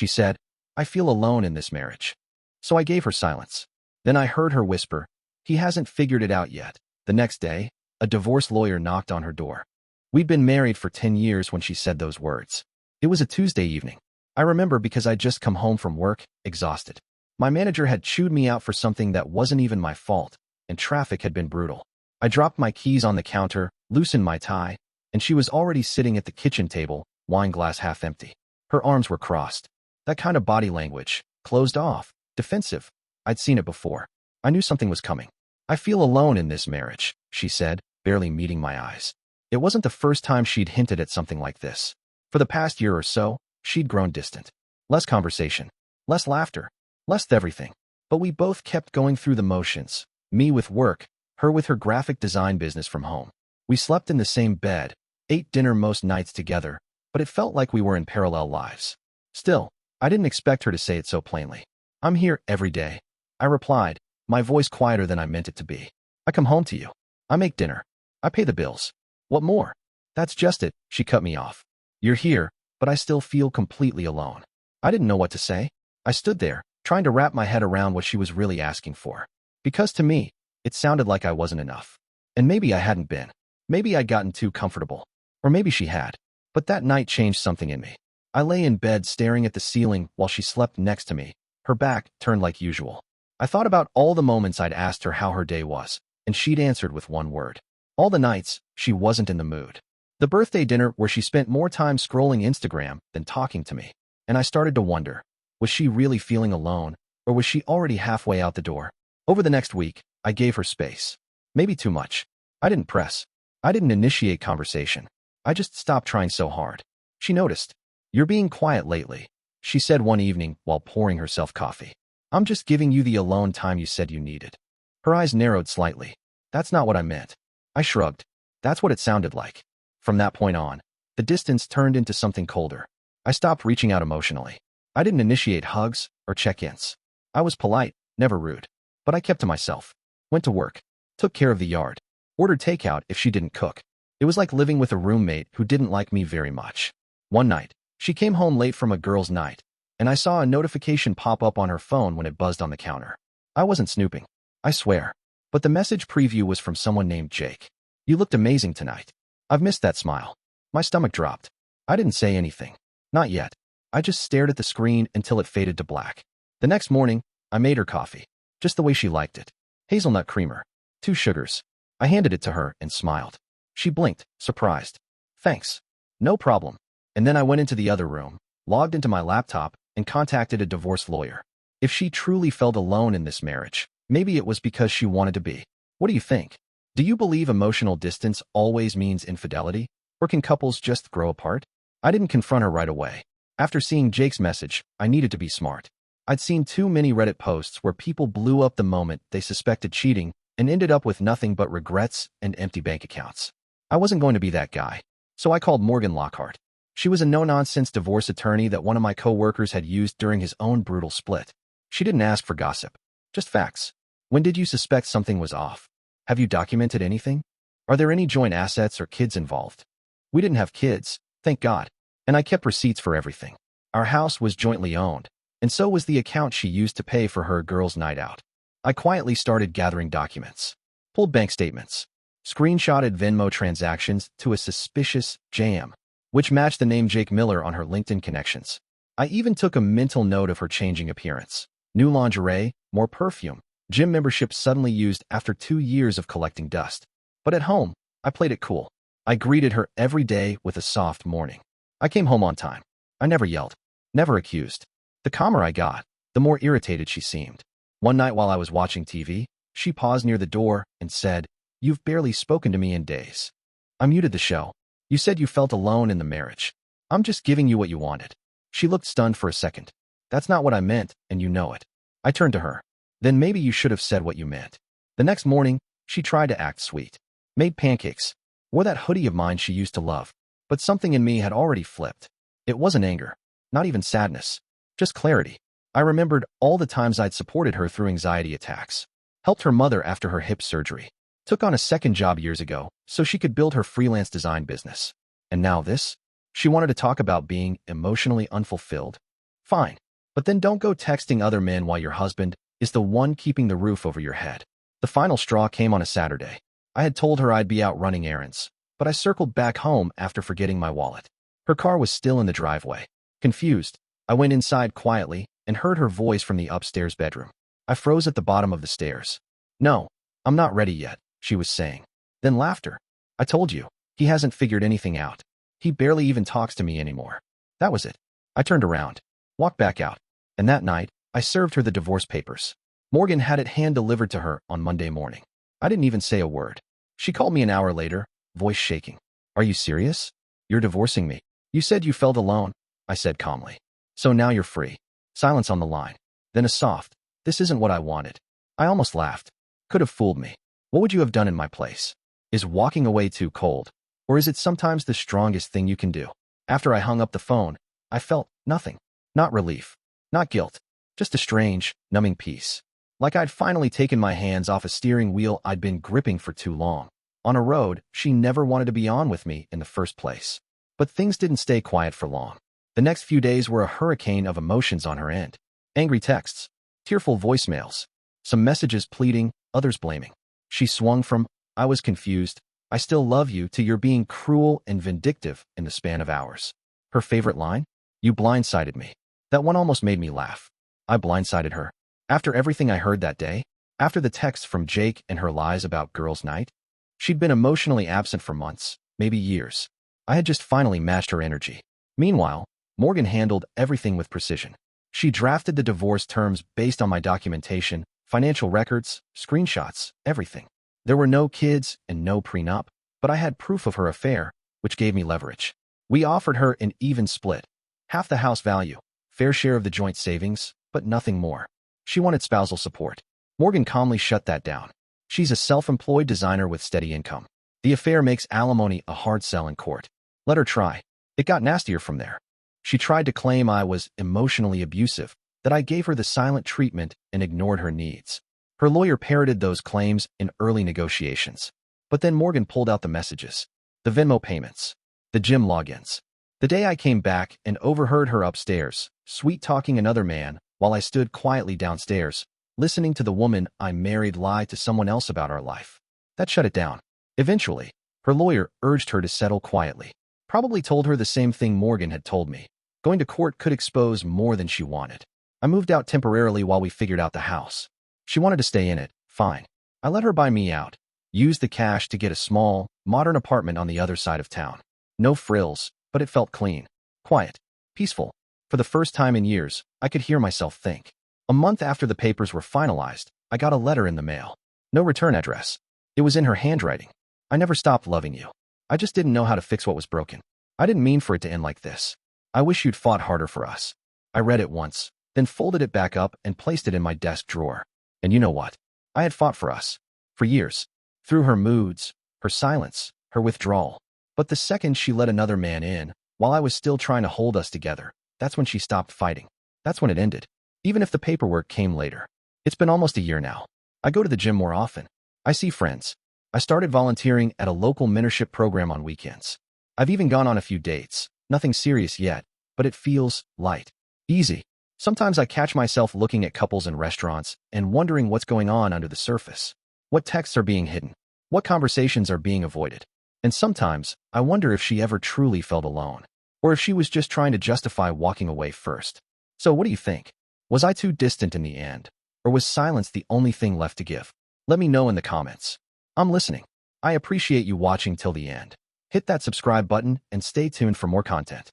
she said. I feel alone in this marriage. So I gave her silence. Then I heard her whisper, he hasn't figured it out yet. The next day, a divorce lawyer knocked on her door. We'd been married for 10 years when she said those words. It was a Tuesday evening. I remember because I'd just come home from work, exhausted. My manager had chewed me out for something that wasn't even my fault, and traffic had been brutal. I dropped my keys on the counter, loosened my tie, and she was already sitting at the kitchen table, wine glass half empty. Her arms were crossed. That kind of body language, closed off, defensive. I'd seen it before. I knew something was coming. I feel alone in this marriage, she said, barely meeting my eyes. It wasn't the first time she'd hinted at something like this. For the past year or so, she'd grown distant. Less conversation, less laughter, less everything. But we both kept going through the motions, me with work, her with her graphic design business from home. We slept in the same bed, ate dinner most nights together, but it felt like we were in parallel lives. Still, I didn't expect her to say it so plainly. I'm here every day, I replied, my voice quieter than I meant it to be. I come home to you. I make dinner. I pay the bills. What more? That's just it, she cut me off. You're here, but I still feel completely alone. I didn't know what to say. I stood there, trying to wrap my head around what she was really asking for. Because to me, it sounded like I wasn't enough. And maybe I hadn't been. Maybe I'd gotten too comfortable. Or maybe she had. But that night changed something in me. I lay in bed staring at the ceiling while she slept next to me, her back turned like usual. I thought about all the moments I'd asked her how her day was, and she'd answered with one word. All the nights, she wasn't in the mood. The birthday dinner where she spent more time scrolling Instagram than talking to me. And I started to wonder, was she really feeling alone, or was she already halfway out the door? Over the next week, I gave her space. Maybe too much. I didn't press. I didn't initiate conversation. I just stopped trying so hard. She noticed. You're being quiet lately, she said one evening while pouring herself coffee. I'm just giving you the alone time you said you needed. Her eyes narrowed slightly. That's not what I meant. I shrugged. That's what it sounded like. From that point on, the distance turned into something colder. I stopped reaching out emotionally. I didn't initiate hugs or check-ins. I was polite, never rude. But I kept to myself. Went to work. Took care of the yard. Ordered takeout if she didn't cook. It was like living with a roommate who didn't like me very much. One night, she came home late from a girls' night, and I saw a notification pop up on her phone when it buzzed on the counter. I wasn't snooping, I swear. But the message preview was from someone named Jake. You looked amazing tonight. I've missed that smile. My stomach dropped. I didn't say anything. Not yet. I just stared at the screen until it faded to black. The next morning, I made her coffee. Just the way she liked it. Hazelnut creamer. 2 sugars. I handed it to her and smiled. She blinked, surprised. Thanks. No problem. And then I went into the other room, logged into my laptop, and contacted a divorce lawyer. If she truly felt alone in this marriage, maybe it was because she wanted to be. What do you think? Do you believe emotional distance always means infidelity? Or can couples just grow apart? I didn't confront her right away. After seeing Jake's message, I needed to be smart. I'd seen too many Reddit posts where people blew up the moment they suspected cheating and ended up with nothing but regrets and empty bank accounts. I wasn't going to be that guy. So I called Morgan Lockhart. She was a no-nonsense divorce attorney that one of my co-workers had used during his own brutal split. She didn't ask for gossip, just facts. When did you suspect something was off? Have you documented anything? Are there any joint assets or kids involved? We didn't have kids, thank God, and I kept receipts for everything. Our house was jointly owned, and so was the account she used to pay for her girls' night out. I quietly started gathering documents, pulled bank statements, screenshotted Venmo transactions to a suspicious jam, which matched the name Jake Miller on her LinkedIn connections. I even took a mental note of her changing appearance. New lingerie, more perfume, gym membership suddenly used after 2 years of collecting dust. But at home, I played it cool. I greeted her every day with a soft morning. I came home on time. I never yelled, never accused. The calmer I got, the more irritated she seemed. One night while I was watching TV, she paused near the door and said, "You've barely spoken to me in days." I muted the show. You said you felt alone in the marriage. I'm just giving you what you wanted. She looked stunned for a second. That's not what I meant, and you know it. I turned to her. Then maybe you should have said what you meant. The next morning, she tried to act sweet. Made pancakes. Wore that hoodie of mine she used to love. But something in me had already flipped. It wasn't anger. Not even sadness. Just clarity. I remembered all the times I'd supported her through anxiety attacks. Helped her mother after her hip surgery. Took on a second job years ago so she could build her freelance design business. And now this? She wanted to talk about being emotionally unfulfilled. Fine. But then don't go texting other men while your husband is the one keeping the roof over your head. The final straw came on a Saturday. I had told her I'd be out running errands, but I circled back home after forgetting my wallet. Her car was still in the driveway. Confused, I went inside quietly and heard her voice from the upstairs bedroom. I froze at the bottom of the stairs. "No, I'm not ready yet," she was saying. Then laughter. "I told you, he hasn't figured anything out. He barely even talks to me anymore." That was it. I turned around, walked back out, and that night, I served her the divorce papers. Morgan had it hand-delivered to her on Monday morning. I didn't even say a word. She called me an hour later, voice shaking. "Are you serious? You're divorcing me. You said you felt alone," I said calmly. "So now you're free." Silence on the line. Then a soft, "This isn't what I wanted." I almost laughed. Could have fooled me. What would you have done in my place? Is walking away too cold? Or is it sometimes the strongest thing you can do? After I hung up the phone, I felt nothing. Not relief. Not guilt. Just a strange, numbing peace. Like I'd finally taken my hands off a steering wheel I'd been gripping for too long. On a road she never wanted to be on with me in the first place. But things didn't stay quiet for long. The next few days were a hurricane of emotions on her end. Angry texts, tearful voicemails, some messages pleading, others blaming. She swung from, "I was confused, I still love you," to "you're being cruel and vindictive" in the span of hours. Her favorite line? "You blindsided me." That one almost made me laugh. I blindsided her. After everything I heard that day, after the texts from Jake and her lies about girls' night, she'd been emotionally absent for months, maybe years. I had just finally matched her energy. Meanwhile, Morgan handled everything with precision. She drafted the divorce terms based on my documentation, financial records, screenshots, everything. There were no kids and no prenup, but I had proof of her affair, which gave me leverage. We offered her an even split. Half the house value, fair share of the joint savings, but nothing more. She wanted spousal support. Morgan calmly shut that down. She's a self-employed designer with steady income. The affair makes alimony a hard sell in court. Let her try. It got nastier from there. She tried to claim I was emotionally abusive, that I gave her the silent treatment and ignored her needs. Her lawyer parroted those claims in early negotiations. But then Morgan pulled out the messages, the Venmo payments, the gym logins. The day I came back and overheard her upstairs, sweet-talking another man, while I stood quietly downstairs, listening to the woman I married lie to someone else about our life. That shut it down. Eventually, her lawyer urged her to settle quietly. Probably told her the same thing Morgan had told me. Going to court could expose more than she wanted. I moved out temporarily while we figured out the house. She wanted to stay in it, fine. I let her buy me out. Used the cash to get a small, modern apartment on the other side of town. No frills, but it felt clean, quiet, peaceful. For the first time in years, I could hear myself think. A month after the papers were finalized, I got a letter in the mail. No return address. It was in her handwriting. "I never stopped loving you. I just didn't know how to fix what was broken. I didn't mean for it to end like this. I wish you'd fought harder for us." I read it once, then folded it back up and placed it in my desk drawer. And you know what? I had fought for us. For years. Through her moods, her silence, her withdrawal. But the second she let another man in, while I was still trying to hold us together, that's when she stopped fighting. That's when it ended. Even if the paperwork came later. It's been almost a year now. I go to the gym more often. I see friends. I started volunteering at a local mentorship program on weekends. I've even gone on a few dates. Nothing serious yet, but it feels light. Easy. Sometimes I catch myself looking at couples in restaurants and wondering what's going on under the surface. What texts are being hidden? What conversations are being avoided? And sometimes I wonder if she ever truly felt alone, or if she was just trying to justify walking away first. So what do you think? Was I too distant in the end, or was silence the only thing left to give? Let me know in the comments. I'm listening. I appreciate you watching till the end. Hit that subscribe button and stay tuned for more content.